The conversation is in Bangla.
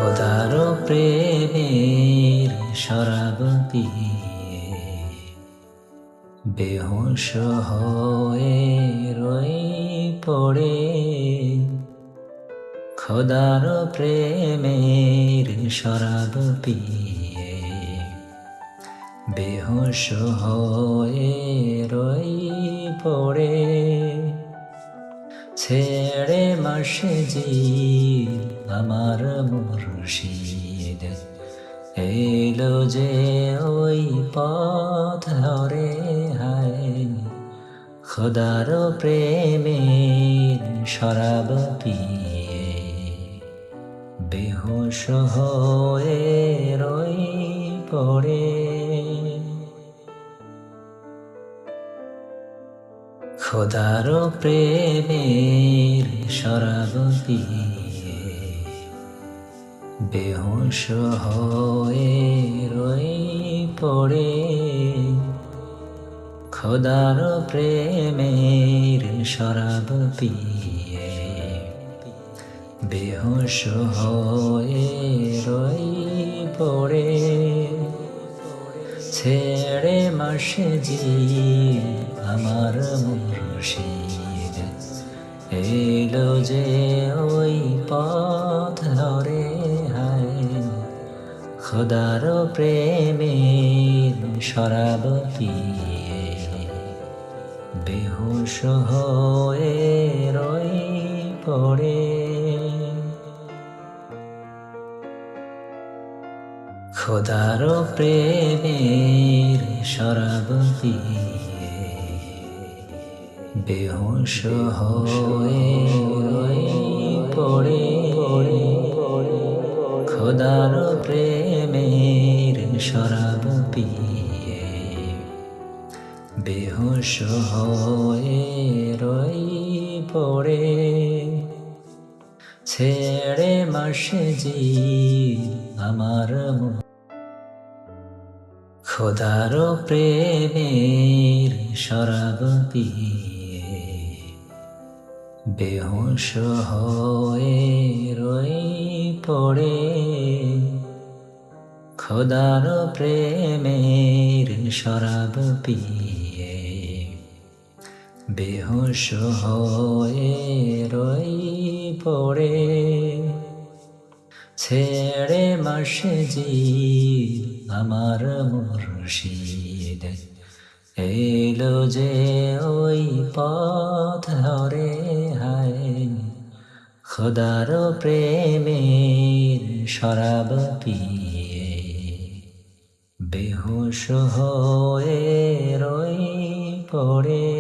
খোদার প্রেমের শরাব পিয়ে বেহুশ হয়ে রই পড়ে। খোদার প্রেমের শরাব পিয়ে বেহুশ হয়ে রই পড়ে। ছেড়ে মসজিদ আমার মুর্শিদ এলো যে ওই পথ ধরে। হায় খোদার প্রেমের শরাব পিয়ে বেহুশ হয়ে রই পড়ে। খোদার প্রেমের শরাব পিয়ে বেহুশ হয়ে রই পড়ে। খোদার প্রেমের শরাব পিয়ে বেহুশ হয়ে রই পড়ে। ছেড়ে মসজিদ আমার মুর্শিদ এলো যে ওই পথ ধরে। হায় খোদার প্রেমের শরাব পিয়ে বেহুশ হয়ে রই পড়ে। খোদার প্রেমের শরাব পিয়ে বেহুশ হয়ে রই পড়ে। খোদার প্রেমের শরাব পিয়ে বেহুশ হয়ে রই পড়ে। ছেড়ে মসজিদ আমার খোদার প্রেমের শরাব পিয়ে বেহুশ হয়ে রই পড়ে। খোদার প্রেমের শরাব পিয়ে বেহুশ হয়ে রই পড়ে। ছেড়ে মসজিদ আমার মুর্শিদ এলো যে ওই পথ ধরে। হায় খোদার প্রেমের শরাব পিয়ে বেহুশ হয়ে রই পড়ে।